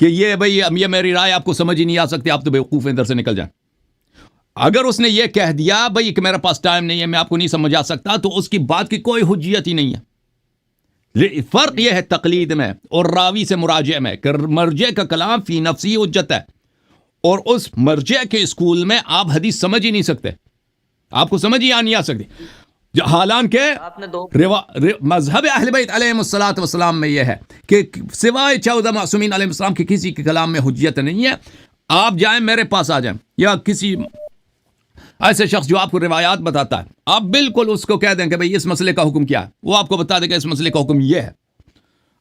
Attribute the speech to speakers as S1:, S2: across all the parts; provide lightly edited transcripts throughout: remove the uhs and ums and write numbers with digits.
S1: کہ یہ بھائی یہ میری رائے آپ کو سمجھ ہی نہیں آ سکتی, آپ تو بیوقوف ہیں, ادھر سے نکل جائیں. اگر اس نے یہ کہہ دیا بھائی کہ میرے پاس ٹائم نہیں ہے, میں آپ کو نہیں سمجھا سکتا, تو اس کی بات کی کوئی حجیت ہی نہیں ہے. فرق یہ ہے تقلید میں اور راوی سے مراجع میں کہ مرجع کا کلام فی نفسی حجت ہے, اور اس مرجع کے اسکول میں آپ حدیث سمجھ ہی نہیں سکتے, آپ کو سمجھ ہی نہیں آ سکتی. حالانکہ مذہب اہل بیت علیہ الصلوۃ والسلام میں یہ ہے کہ سوائے 14 معصومین علیہ السلام کے کسی کے کلام میں حجیت نہیں ہے. آپ جائیں میرے پاس آ جائیں, یا کسی ایسے شخص جو آپ کو روایات بتاتا ہے, آپ بالکل اس کو کہہ دیں کہ بھئی اس مسئلے کا حکم کیا ہے, وہ آپ کو بتا دے کہ اس مسئلے کا حکم یہ ہے.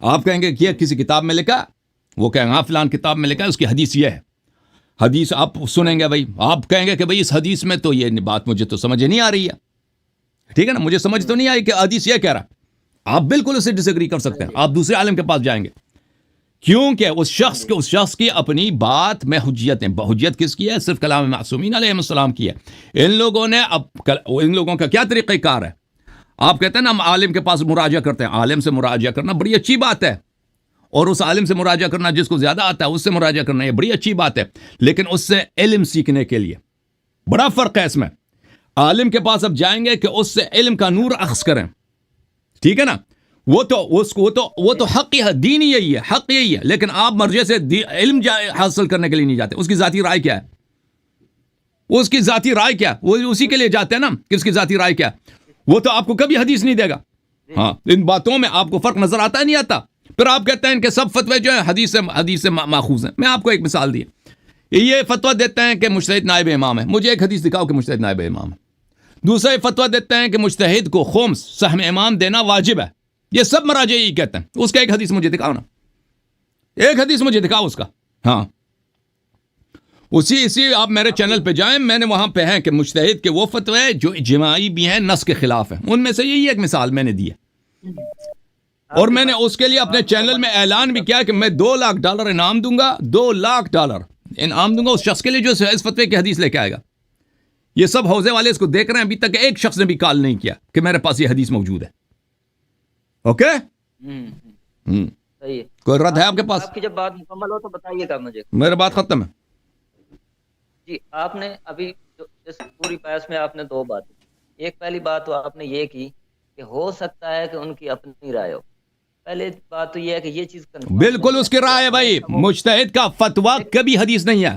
S1: آپ کہیں گے کہ یہ کسی کتاب میں لکھا, وہ کہیں گے فلان کتاب میں لکھا ہے, اس کی حدیث یہ ہے. حدیث آپ سنیں گے بھئی, آپ کہیں گے کہ بھئی اس حدیث میں تو یہ بات مجھے تو سمجھ نہیں آ رہی ہے, ٹھیک ہے نا, مجھے سمجھ تو نہیں آئی کہ حدیث یہ کہہ رہا ہے. آپ بالکل اسے ڈس ایگری کر سکتے ہیں, آپ دوسرے عالم کے پاس جائیں گے, کیونکہ اس شخص کی اپنی بات میں حجیت ہے. حجیت کس کی ہے؟ صرف کلام معصومین علیہ السلام کی ہے. ان لوگوں کا کیا طریقہ کار ہے؟ آپ کہتے ہیں نا ہم عالم کے پاس مراجعہ کرتے ہیں. عالم سے مراجعہ کرنا بڑی اچھی بات ہے, اور اس عالم سے مراجعہ کرنا جس کو زیادہ آتا ہے اس سے مراجعہ کرنا یہ بڑی اچھی بات ہے, لیکن اس سے علم سیکھنے کے لیے بڑا فرق ہے اس میں. عالم کے پاس اب جائیں گے کہ اس سے علم کا نور اخذ کریں, ٹھیک ہے نا, وہ تو حق ہی ہے, دین ہی یہی ہے, حق یہی ہے, لیکن آپ مرجع سے علم حاصل کرنے کے لیے نہیں جاتے. اس کی ذاتی رائے کیا ہے؟ اس کی ذاتی رائے کیا؟ وہ اسی کے لیے جاتے ہیں نا کہ اس کی ذاتی رائے کیا ہے. وہ تو آپ کو کبھی حدیث نہیں دے گا. ہاں, ان باتوں میں آپ کو فرق نظر آتا ہے نہیں آتا؟ پھر آپ کہتے ہیں کہ سب فتوے جو ہیں حدیث سے ماخوذ ہیں. میں آپ کو ایک مثال دی, یہ فتویٰ دیتے ہیں کہ مجتہد نائب امام ہے. مجھے ایک حدیث دکھاؤ کہ مجتہد نائب امام ہے. دوسرے فتویٰ دیتے ہیں کہ مجتہد کو خمس سہم امام دینا واجب ہے. یہ سب مراجع یہی کہتے ہیں. اس کا ایک حدیث مجھے دکھاؤ نا, ایک حدیث مجھے دکھاؤ اس کا. ہاں, اسی آپ میرے چینل پہ جائیں, میں نے وہاں پہ ہے کہ مجتہد کے وہ فتوے جو اجماعی بھی ہیں, نص کے خلاف ہیں. ان میں سے یہی ایک مثال میں نے دی ہے, اور میں نے اس کے لیے اپنے چینل میں اعلان بھی کیا کہ میں $2 لاکھ انعام دوں گا, $2 لاکھ انعام دوں گا اس شخص کے لیے جو اس فتوے کی حدیث لے کے آئے گا. یہ سب حوزے والے اس کو دیکھ رہے ہیں, ابھی تک ایک شخص نے بھی کال نہیں کیا کہ میرے پاس یہ حدیث موجود ہے. اوکے,
S2: صحیح ہے.
S1: کوئی رد ہے آپ کے پاس؟
S2: آپ کی جب بات مکمل ہو تو بتائیے گا مجھے.
S1: میرا بات ختم ہے
S2: جی, آپ نے ابھی اس پوری بحث میں آپ نے 2 باتیں. ایک پہلی بات تو آپ نے یہ کی کہ ہو سکتا ہے کہ ان کی اپنی رائے ہو. پہلے بات تو یہ ہے کہ یہ چیز
S1: بالکل اس کی رائے ہے بھائی. مجتہد کا فتویٰ کبھی حدیث نہیں ہے,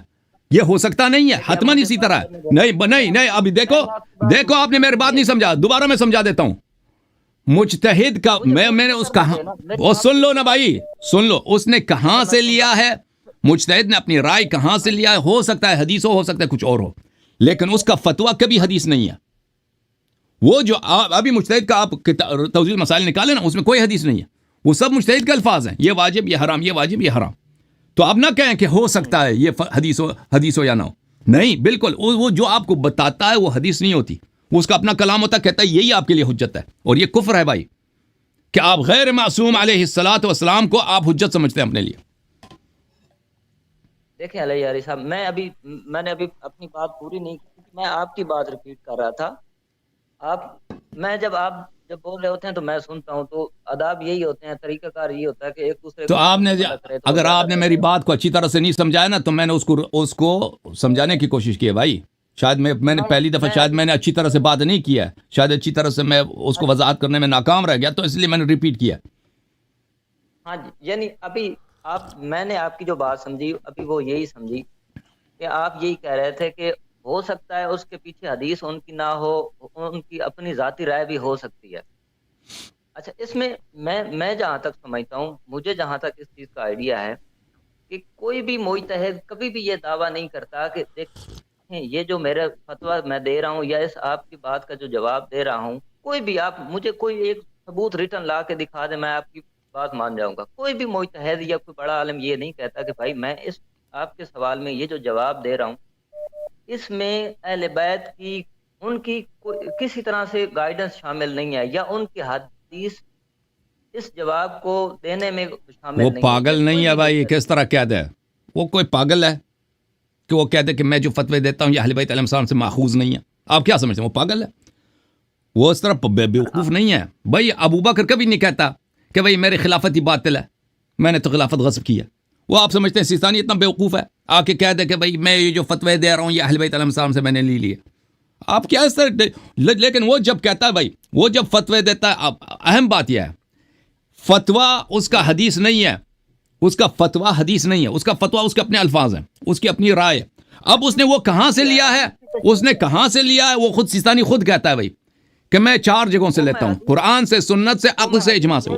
S1: یہ ہو سکتا نہیں ہے, حتماً اسی طرح. نہیں, ابھی دیکھو آپ نے میری بات نہیں سمجھا, دوبارہ میں سمجھا دیتا ہوں. مجتہد کا میں نے اس کہاں, وہ سن لو نا بھائی, سن لو, اس نے کہاں سے لیا ہے, مجتہد نے اپنی رائے کہاں سے لیا ہے. ہو سکتا ہے حدیث ہو سکتا ہے کچھ اور ہو, لیکن اس کا فتویٰ کبھی حدیث نہیں ہے. وہ جو ابھی مجتہد کا آپ توضیح مسائل نکالے نا, اس میں کوئی حدیث نہیں ہے, وہ سب مجتہد کے الفاظ ہیں, یہ واجب یہ حرام, یہ واجب یہ حرام. تو آپ نہ کہیں کہ ہو سکتا ہے یہ حدیث ہو یا نہ ہو. نہیں, بالکل وہ جو آپ کو بتاتا ہے وہ حدیث نہیں ہوتی, وہ اس کا اپنا کلام ہوتا ہے, کہتا ہے یہی آپ کے لیے حجت ہے. اور یہ کفر ہے بھائی کہ آپ غیر معصوم علیہ الصلوۃ والسلام کو آپ حجت سمجھتے ہیں اپنے لیے.
S2: دیکھیں علیہ یاری صاحب, میں نے ابھی اپنی بات پوری نہیں کی, میں آپ کی بات ریپیٹ کر رہا تھا. آپ جب بول رہے ہوتے ہیں تو میں سنتا ہوں, تو آداب یہی ہوتے ہیں, طریقہ کار یہی ہوتا ہے کہ ایک دوسرے
S1: تو آپ نے اگر آپ نے میری بات کو اچھی طرح سے نہیں سمجھایا نا, تو میں نے اس کو سمجھانے کی کوشش کی ہے بھائی. شاید میں نے پہلی دفعہ شاید میں نے اچھی طرح سے بات نہیں کی ہے, شاید اچھی طرح سے میں اس کو وضاحت کرنے میں ناکام رہ گیا, تو اس لیے میں نے ریپیٹ کیا.
S2: ہاں جی, یعنی ابھی میں نے آپ کی جو بات سمجھی ابھی وہ یہی سمجھی کہ آپ یہی کہہ رہے تھے کہ ہو سکتا ہے اس کے پیچھے حدیث ان کی نہ ہو, ان کی اپنی ذاتی رائے بھی ہو سکتی ہے. اچھا, اس میں میں جہاں تک سمجھتا ہوں, مجھے جہاں تک اس چیز کا آئیڈیا ہے کہ کوئی بھی مجتہد کبھی بھی یہ دعویٰ نہیں کرتا کہ دیکھیں یہ جو میرا فتویٰ میں دے رہا ہوں یا اس آپ کی بات کا جو جواب دے رہا ہوں, کوئی بھی آپ مجھے کوئی ایک ثبوت ریٹن لا کے دکھا دے, میں آپ کی بات مان جاؤں گا. کوئی بھی مجتہد یا کوئی بڑا عالم یہ نہیں کہتا کہ بھائی میں اس آپ کے سوال میں یہ جو جواب دے رہا ہوں اس میں اہل بیت کی ان کی کسی طرح سے گائیڈنس شامل نہیں ہے, یا ان کی حدیث اس جواب کو دینے میں شامل نہیں ہے.
S1: وہ پاگل نہیں ہے بھائی, کس طرح کہہ دے, وہ کوئی پاگل ہے کہ وہ کہتے کہ میں جو فتوے دیتا ہوں یہ اہل بیت علیہ السلام سے ماخوذ نہیں ہے. آپ کیا سمجھتے ہیں وہ پاگل ہے؟ وہ اس طرح بیوقوف نہیں ہے بھائی. ابو بکر کبھی نہیں کہتا کہ بھائی میرے خلافت ہی باطل ہے, میں نے تو خلافت غصب کی ہے. وہ آپ سمجھتے ہیں سیستانی اتنا بیوقوف ہے آ کے کہہ دے کہ بھائی میں یہ جو فتوے دے رہا ہوں یہ اہل بیت علیہ السلام سے میں نے لی لیے. آپ کیا اس طرح لیکن وہ جب کہتا ہے بھائی وہ جب فتوے دیتا ہے اہم بات یہ ہے فتویٰ اس کا حدیث نہیں ہے, اس کا فتویٰ حدیث نہیں ہے, اس کا فتویٰ اس کے اپنے الفاظ ہیں, اس کی اپنی رائے ہے. اب اس نے وہ کہاں سے لیا ہے, اس نے کہاں سے لیا ہے, وہ خود سیستانی خود کہتا ہے بھائی کہ میں 4 جگہوں سے لیتا ہوں, قرآن سے, سنت سے, عقل سے, اجماع سے.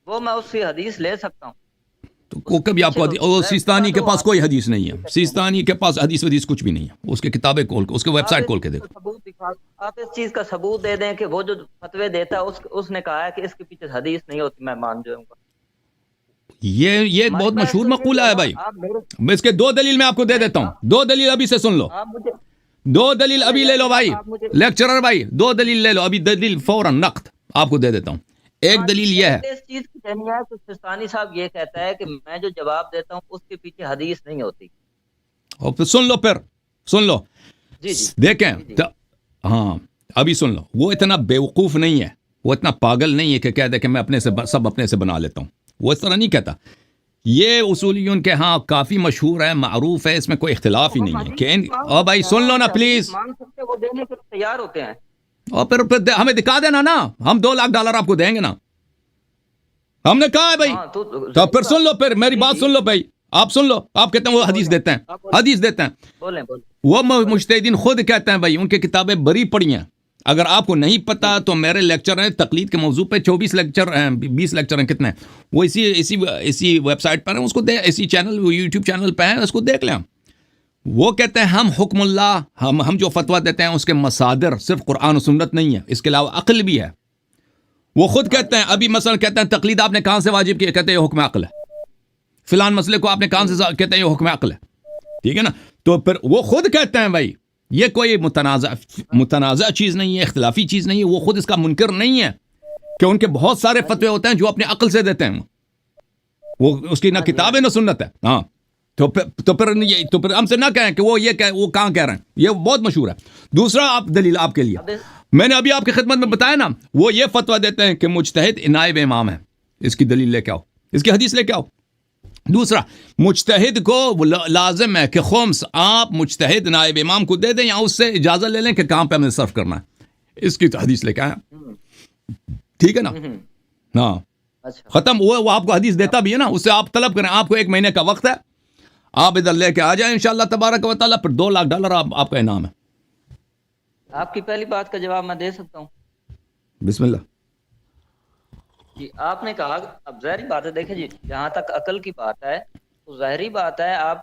S2: وہ میں اس سے حدیث لے سکتا ہوں.
S1: تو کبھی آپ کو سیستانی کے پاس کوئی حدیث نہیں ہے, سیستانی کے پاس حدیث کچھ بھی نہیں ہے, اس کے کتابیں کھول کے اس کے ویب سائٹ کھول کے دیکھو.
S2: آپ اس چیز کا ثبوت دے دیں کہ وہ جو فتوے دیتا ہے اس نے کہا ہے کہ اس کے پیچھے حدیث نہیں ہوتی, میں مان جاؤں گا. یہ ایک بہت مشہور مقولہ ہے بھائی.
S1: میں اس کے 2 دلیل میں آپ کو دے دیتا ہوں, 2 دلیل ابھی سے سن لو, 2 دلیل ابھی لے لو بھائی, لیکچرر بھائی 2 دلیل لے لو ابھی, دلیل فوراً نقد آپ کو دے دیتا ہوں. ایک دلیل یہ ہے
S2: اس چیز کی کہنی ہے کہ سستانی صاحب یہ کہتا ہے کہ میں جو جواب دیتا ہوں اس کے پیچھے حدیث نہیں ہوتی.
S1: اور پھر سن لو, سن لو دیکھیں ہاں ابھی سن لو. وہ اتنا بیوقوف نہیں ہے, وہ اتنا پاگل نہیں ہے کہ کہہ دے کہ میں سب اپنے سے بنا لیتا ہوں, وہ اس طرح نہیں کہتا. یہ اصولیون کے ہاں کافی مشہور ہے, معروف ہے, اس میں کوئی اختلاف ہی نہیں ہے کہ بھائی سن لو نا پلیز,
S2: وہ دینے کے تیار ہوتے ہیں
S1: اور پھر ہمیں دکھا دینا نا, ہم $2 لاکھ آپ کو دیں گے نا, ہم نے کہا ہے بھائی. تو پھر سن لو, پھر میری بات سن لو بھائی, آپ سن لو. آپ کہتے ہیں وہ حدیث دیتے ہیں,
S2: بولیں.
S1: وہ مجتہدین خود کہتے ہیں بھائی ان کی کتابیں بری پڑی ہیں. اگر آپ کو نہیں پتا تو میرے لیکچر ہیں تقلید کے موضوع پہ, 24 لیکچر ہیں, 20 لیکچر ہیں, کتنے وہ اسی ویب سائٹ پر ہیں, اس کو اسی چینل یوٹیوب چینل پہ ہیں, اس کو دیکھ لیں. وہ کہتے ہیں ہم حکم اللہ, ہم جو فتویٰ دیتے ہیں اس کے مصادر صرف قرآن و سنت نہیں ہے, اس کے علاوہ عقل بھی ہے. وہ خود کہتے ہیں ابھی مثلا کہتے ہیں تقلید آپ نے کہاں سے واجب کی, کہتے ہیں یہ حکم عقل ہے. فلان مسئلے کو آپ نے کہاں سے, کہتے ہیں یہ حکم عقل ہے. ٹھیک ہے نا. تو پھر وہ خود کہتے ہیں بھائی یہ کوئی متنازع چیز نہیں ہے, اختلافی چیز نہیں ہے. وہ خود اس کا منکر نہیں ہے کہ ان کے بہت سارے فتوے ہوتے ہیں جو اپنے عقل سے دیتے ہیں, وہ اس کی نہ کتاب ہے نہ سنت ہے. ہاں تو پھر ہم سے نہ کہیں کہ وہ کہاں کہہ رہے ہیں, یہ بہت مشہور ہے. دوسرا آپ دلیل آپ کے لیے میں نے ابھی آپ کی خدمت میں بتایا نا, وہ یہ فتویٰ دیتے ہیں کہ مجتہد نائب امام ہے. اس کی دلیل لے کے آؤ, اس کی حدیث لے کے آؤ. دوسرا, مجتہد کو لازم ہے کہ خمس آپ مجتہد نائب امام کو دے دیں یا اس سے اجازت لے لیں کہ کہاں پہ ہمیں صرف کرنا ہے. اس کی حدیث لے کے آیا. ٹھیک ہے نا. ہاں ختم. وہ آپ کو حدیث دیتا بھی ہے نا, اس سے آپ طلب کریں. آپ کو 1 مہینے کا وقت ہے, آپ ادھر لے کے آ جائیں انشاءاللہ تبارک و تعالیٰ. پھر $2 لاکھ آپ کا انعام ہے.
S2: آپ کی پہلی بات کا جواب میں دے سکتا ہوں.
S1: بسم اللہ.
S2: جی آپ نے کہا, اب ظاہری بات ہے, دیکھیں جی جہاں تک عقل کی بات ہے تو ظاہری بات ہے آپ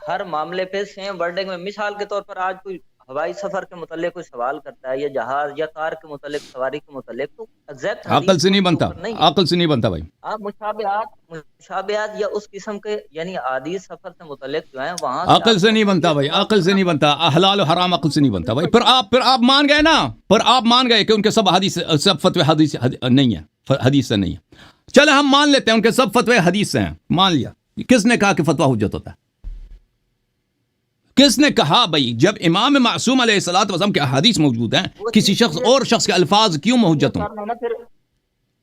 S2: ہر معاملے پہ سیم ورڈنگ میں, مثال کے طور پر آج کوئی ہوائی سفر کے متعلق کوئی سوال کرتا ہے یا جہاز یا کار کے متعلق, سواری کے متعلق, تو ایگزیکٹ
S1: عقل سے نہیں بنتا, عقل سے نہیں بنتا بھائی.
S2: آپ مشابہات یا اس قسم کے یعنی عادی سفر سے متعلق جو ہیں وہاں
S1: عقل سے نہیں بنتا بھائی, عقل سے نہیں بنتا. حلال و حرام عقل سے نہیں بنتا بھائی. پھر آپ مان گئے نا, آپ مان گئے کہ ان کے سب فتوے حدیث نہیں ہے, حدیث سے نہیں ہے. چلے ہم مان لیتے ہیں ان کے سب فتوے حدیث سے ہیں, مان لیا. کس نے کہا کہ فتویٰ حجت ہوتا ہے؟ کس نے کہا بھائی جب امام معصوم علیہ الصلوۃ والسلام کے احادیث موجود ہیں, کسی شخص کے الفاظ کیوں حجت ہوں؟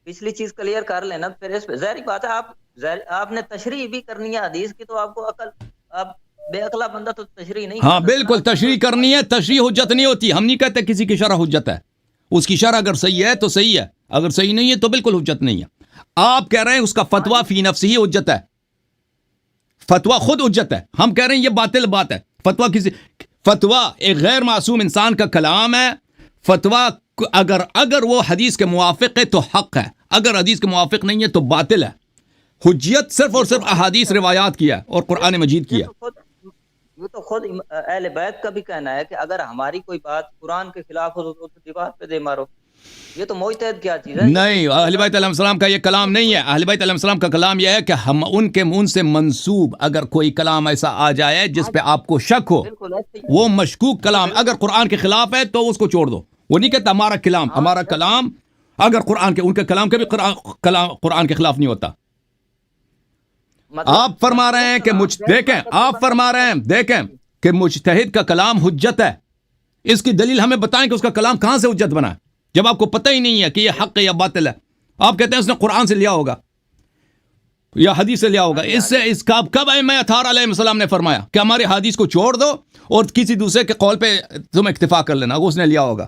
S2: پچھلی چیز کلیئر کر لینا, پھر اس پہ ظاہری بات ہے آپ نے تشریح بھی کرنی ہے حدیث کی, تو آپ کو عقل, آپ بے عقلا بندہ تو تشریح نہیں.
S1: ہاں بالکل تشریح کرنی ہے, تشریح حجت نہیں ہوتی. ہم نہیں کہتے کسی کی شرح حجت ہے, اس کی شرح اگر صحیح ہے تو صحیح ہے, اگر صحیح نہیں ہے تو بالکل حجت نہیں ہے. آپ کہہ رہے ہیں اس کا فتویٰ فی نفسہ ہی حجت ہے, فتویٰ خود حجت ہے. ہم کہہ رہے ہیں یہ باطل بات ہے. فتویٰ ایک غیر معصوم انسان کا کلام ہے. فتویٰ اگر وہ حدیث کے موافق ہے تو حق ہے, اگر حدیث کے موافق نہیں ہے تو باطل ہے. حجیت صرف اور صرف احادیث روایات کی ہے اور قرآن مجید کی ہے.
S2: یہ تو خود اہل بیت کا بھی کہنا ہے کہ اگر ہماری کوئی بات قرآن کے خلاف ہو تو دیوار پہ دے مارو. یہ تو مجتہد کیا چیز ہے؟
S1: نہیں, اہل بیت علیہ السلام کا یہ کلام نہیں ہے. اہل بیت علیہ السلام کا کلام یہ ہے کہ ہم ان کے منہ سے منسوب اگر کوئی کلام ایسا آ جائے جس پہ آپ کو شک ہو, وہ مشکوک کلام اگر قرآن کے خلاف ہے تو اس کو چھوڑ دو. وہ نہیں کہتا ہمارا کلام اگر قرآن کے, ان کے کلام کے بھی قرآن کے خلاف نہیں ہوتا. آپ فرما رہے ہیں کہ دیکھیں کہ مجتہد کا کلام حجت ہے. اس کی دلیل ہمیں بتائیں کہ اس کا کلام کہاں سے حجت بنا ہے, جب آپ کو پتہ ہی نہیں ہے کہ یہ حق ہے یا باطل ہے. آپ کہتے ہیں اس نے قرآن سے لیا ہوگا. یا حدیث سے لیا ہوگا. اس سے اس کا کب ائمہ اطہار علیہ السلام نے فرمایا کہ ہماری حدیث کو چھوڑ دو اور کسی دوسرے کے قول پہ تم اکتفا کر لینا؟ اس نے لیا ہوگا.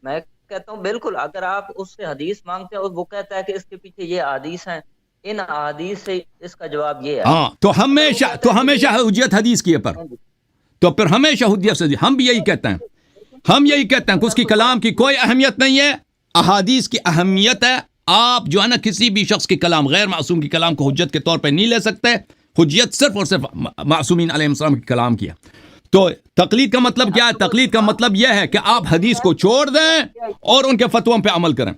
S2: میں کہتا ہوں بالکل، اگر آپ اس سے حدیث مانگتے ہیں اور وہ کہتا ہے کہ اس کے پیچھے یہ احادیث ہیں، ان احادیث سے اس کا جواب یہ ہے.
S1: ہاں تو ہمیشہ حجت حدیث کی پر، تو پھر ہمیشہ حجت سے ہم بھی یہی کہتے ہیں، ہم یہی کہتے ہیں کہ اس کی کلام کی کوئی اہمیت نہیں ہے، احادیث کی اہمیت ہے. آپ جو ہے نا کسی بھی شخص کی کلام، غیر معصوم کی کلام کو حجت کے طور پہ نہیں لے سکتے. حجت صرف اور صرف معصومین علیہ السلام کی کلام کی ہے. تو تقلید کا مطلب کیا ہے؟ تقلید کا مطلب یہ ہے کہ آپ حدیث کو چھوڑ دیں اور ان کے فتووں پہ عمل کریں.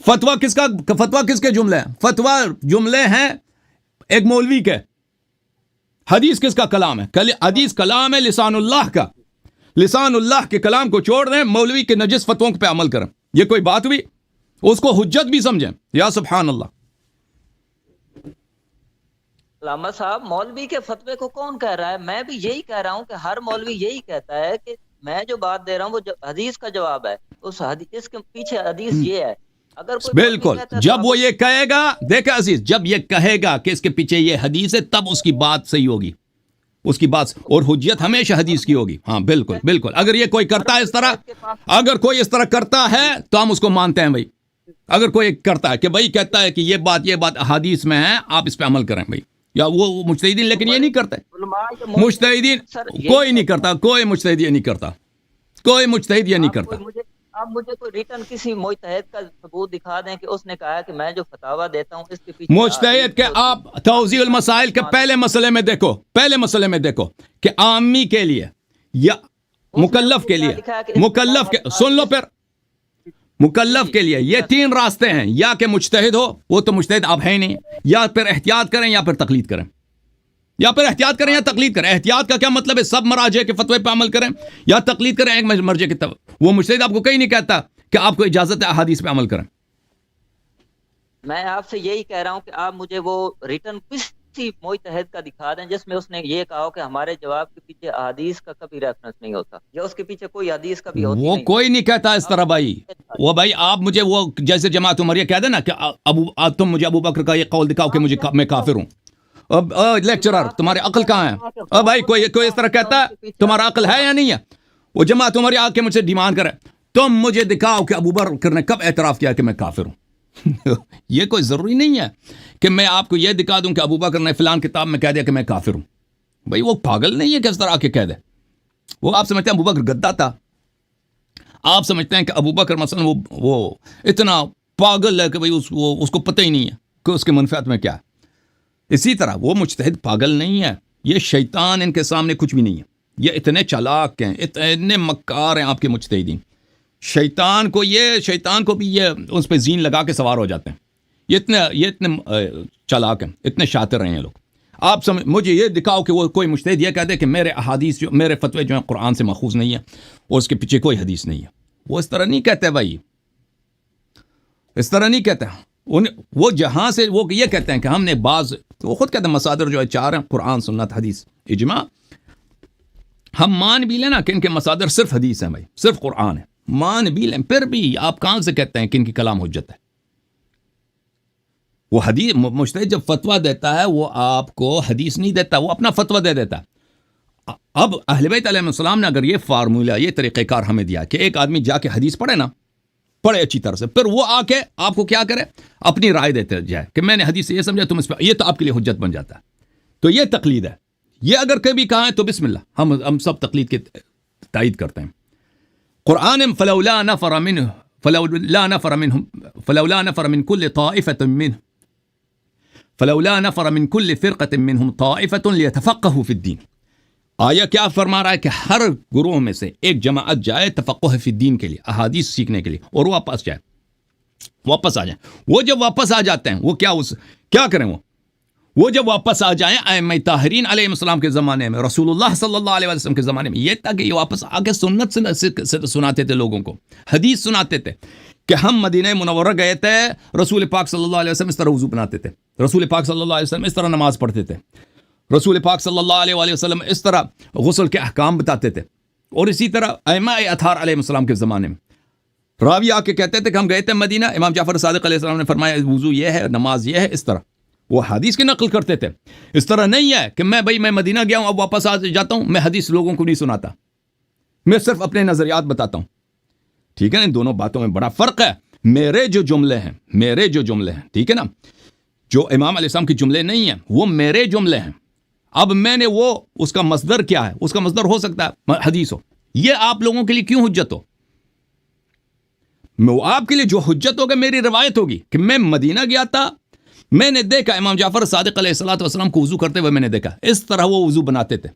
S1: فتویٰ کس کے جملے ہیں؟ فتویٰ جملے ہیں ایک مولوی کے. حدیث کس کا کلام ہے؟ حدیث کلام ہے لسان اللہ کا. لسان اللہ کے کلام کو چھوڑ دیں، مولوی کے نجس فتووں پہ عمل کریں. یہ کوئی بات ہوئی؟ اس کو حجت بھی سمجھیں. یا سبحان اللہ.
S2: علامہ صاحب، مولوی کے فتوے کو کون کہہ رہا ہے؟ میں بھی یہی کہہ رہا ہوں کہ ہر مولوی یہی کہتا ہے کہ میں جو بات دے رہا ہوں وہ حدیث کا جواب ہے. اس کے پیچھے حدیث یہ ہے. اگر کوئی
S1: بالکل جب وہ یہ کہے گا، دیکھیں عزیز، جب یہ کہے گا کہ اس کے پیچھے یہ حدیث ہے، تب اس کی بات صحیح ہوگی. اس کی بات اور حجت ہمیشہ حدیث کی ہوگی. ہاں بالکل بالکل. اگر یہ کوئی کرتا ہے اس طرح، اگر کوئی اس طرح کرتا ہے تو ہم اس کو مانتے ہیں بھائی. اگر کوئی کرتا ہے کہ بھائی کہتا ہے کہ یہ بات احادیث میں ہے، آپ اس پہ عمل کریں بھائی. یا وہ مجتہدین لیکن یہ نہیں کرتے. مجتہدین کوئی نہیں کرتا، کوئی مجتہد یہ نہیں کرتا، کوئی مجتہد یہ نہیں کرتا.
S2: آپ مجھے کوئی ریٹن کسی مجتہد کا ثبوت دکھا دیں کہ اس نے کہا کہ میں جو فتاوی دیتا ہوں اس کے پیچھے
S1: مجتہد کے آپ توضیح المسائل کے پہلے مسئلے میں دیکھو کہ عامی کے لیے یا مکلف کے لیے، سن لو پھر، مکلف کے لیے یہ تین راستے ہیں: یا کہ مجتہد ہو، وہ تو مجتہد آپ ہیں نہیں، یا پھر احتیاط کریں، یا پھر تقلید کریں. یا تقلید کریں. احتیاط کا کیا مطلب ہے؟ سب مراجع کے فتوے پہ عمل کریں، یا تقلید کریں ایک مرجع کی طرف. وہ مجتہد آپ کو کہیں نہیں کہتا کہ آپ کو اجازت ہے احادیث پہ عمل کریں.
S2: میں آپ سے یہی کہہ رہا ہوں کہ آپ مجھے وہ ریٹن کسی مجتہد کا دکھا دیں جس میں اس نے یہ کہا ہو کہ ہمارے جواب کے پیچھے احادیث کا کبھی ریفرنس نہیں ہوتا، یا اس کے پیچھے کوئی حدیث کبھی ہوتی
S1: وہ
S2: نہیں.
S1: کوئی نہیں کہتا اس طرح بھائی. وہ بھائی آپ مجھے وہ جیسے جماعت عمریہ کہہ دینا کہ تم مجھے ابو بکر کا یہ قول دکھاؤ کہ میں کافر ہوں. اب لیکچرر تمہاری عقل کہاں ہے؟ اب بھائی کوئی اس طرح کہتا ہے تمہارا عقل ہے یا نہیں ہے؟ وہ جماعت عمریہ آ کے مجھ سے ڈیمانڈ کرے تم مجھے دکھاؤ کہ ابو بکر نے کب اعتراف کیا کہ میں کافر ہوں. یہ کوئی ضروری نہیں ہے کہ میں آپ کو یہ دکھا دوں کہ ابو بکر نے فلان کتاب میں کہہ دیا کہ میں کافر ہوں. بھائی وہ پاگل نہیں ہے کہ اس طرح آ کے کہہ دے. وہ آپ سمجھتے ہیں ابو بکر گدہ تھا؟ آپ سمجھتے ہیں کہ ابو بکر مثلا وہ اتنا پاگل ہے کہ بھائی اس کو پتہ ہی نہیں ہے کہ اس کے منفعت میں کیا ہے؟ اسی طرح وہ مجتہد پاگل نہیں ہے. یہ شیطان ان کے سامنے کچھ بھی نہیں ہے. یہ اتنے چالاک ہیں، اتنے مکار ہیں آپ کے مجتہدین. شیطان کو بھی یہ اس پہ زین لگا کے سوار ہو جاتے ہیں. یہ اتنے چالاک ہیں، اتنے شاطر ہیں یہ لوگ. آپ مجھے یہ دکھاؤ کہ وہ کوئی مجتہد یہ کہہ دے کہ میرے فتوے جو ہیں قرآن سے ماخوذ نہیں ہے اور اس کے پیچھے کوئی حدیث نہیں ہے. وہ اس طرح نہیں کہتے بھائی، اس طرح نہیں کہتے. وہ جہاں سے وہ یہ کہتے ہیں کہ ہم نے وہ خود کہتے ہیں مصادر جو ہے 4 ہیں: قرآن، سنت، حدیث، اجماع. ہم مان بھی لیں نا کہ ان کے مصادر صرف حدیث ہیں بھائی، صرف قرآن ہے، مان بھی لیں، پھر بھی آپ کہاں سے کہتے ہیں کہ ان کی کلام حجت ہے؟ وہ حدیث مجتہد جب فتویٰ دیتا ہے وہ آپ کو حدیث نہیں دیتا، وہ اپنا فتویٰ دے دیتا ہے. اب اہل بیت علیہ السلام نے اگر یہ فارمولہ، یہ طریقہ کار ہمیں دیا کہ ایک آدمی جا کے حدیث پڑھے اچھی طرح سے، پھر وہ آ کے آپ کو کیا کرے؟ اپنی رائے دیتے جائے کہ میں نے حدیث سے یہ سمجھا، تم اس پہ، یہ تو آپ کے لیے حجت بن جاتا ہے. تو یہ تقلید ہے. یہ اگر کبھی کہا ہے تو بسم اللہ، ہم سب تقلید کی تائید کرتے ہیں. قرآن فلولا نفر من كل طائفة منهم طائفة ليتفقهوا في الدين. آیا کیا فرما رہا ہے کہ ہر گروہ میں سے ایک جماعت جائے تفقہ فی الدین کے لیے، احادیث سیکھنے کے لیے، اور واپس آ جائیں. وہ جب واپس آ جاتے ہیں وہ کیا کریں؟ وہ جب واپس آ جائیں ائمہ طاہرین علیہ السلام کے زمانے میں، رسول اللہ صلی اللہ علیہ وسلم کے زمانے میں، یہ تھا کہ یہ واپس آ کے سنت سے سناتے تھے لوگوں کو، حدیث سناتے تھے کہ ہم مدینہ منورہ گئے تھے، رسول پاک صلی اللہ علیہ وسلم اس طرح وضو بناتے تھے، رسول پاک صلی اللہ علیہ وسلم اس طرح نماز پڑھتے تھے، رسول پاک صلی اللہ علیہ وسلم اس طرح غسل کے احکام بتاتے تھے. اور اسی طرح ائمہ اطہار علیہ السلام کے زمانے میں راوی آ کے کہتے تھے کہ ہم گئے تھے مدینہ، امام جعفر صادق علیہ السلام نے فرمایا وضو یہ ہے، نماز یہ ہے، اس طرح. وہ حدیث کی نقل کرتے تھے. اس طرح نہیں ہے کہ میں مدینہ گیا ہوں اب واپس آ جاتا ہوں, میں حدیث لوگوں کو نہیں سناتا, میں صرف اپنے نظریات بتاتا ہوں. ٹھیک ہے نا, ان دونوں باتوں میں بڑا فرق ہے. میرے جو جملے ہیں ٹھیک ہے نا, جو امام علیہ السلام کے جملے نہیں ہیں, وہ میرے جملے ہیں. اب میں نے وہ اس کا مصدر کیا ہے, اس کا مصدر ہو سکتا ہے حدیث ہو. یہ آپ لوگوں کے لیے کیوں حجت ہو؟ آپ کے لیے جو حجت ہوگا میری روایت ہوگی کہ میں مدینہ گیا تھا, میں نے دیکھا امام جعفر صادق علیہ الصلوۃ والسلام کو وضو کرتے ہوئے میں نے دیکھا, اس طرح وہ وضو بناتے تھے.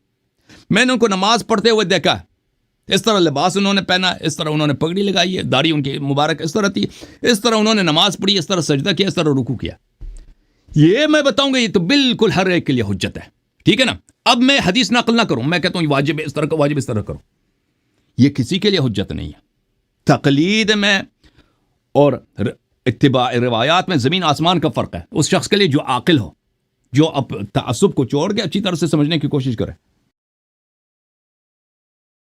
S1: میں نے ان کو نماز پڑھتے ہوئے دیکھا, اس طرح لباس انہوں نے پہنا, اس طرح انہوں نے پگڑی لگائی ہے, داڑھی ان کی مبارک اس طرح تھی, اس طرح انہوں نے نماز پڑھی, اس طرح سجدہ کیا, اس طرح رکوع کیا. یہ میں بتاؤں گا, یہ تو بالکل ہر ایک کے لیے حجت ہے. ٹھیک ہے نا. اب میں حدیث نقل نہ کروں, میں کہتا ہوں واجب اس طرح کا, واجب اس طرح کرو, یہ کسی کے لیے حجت نہیں ہے. تقلید میں اور اتباع روایات میں زمین آسمان کا فرق ہے. اس شخص کے لیے جو عاقل ہو, جو اب تعصب کو چھوڑ کے اچھی طرح سے سمجھنے کی کوشش کرے.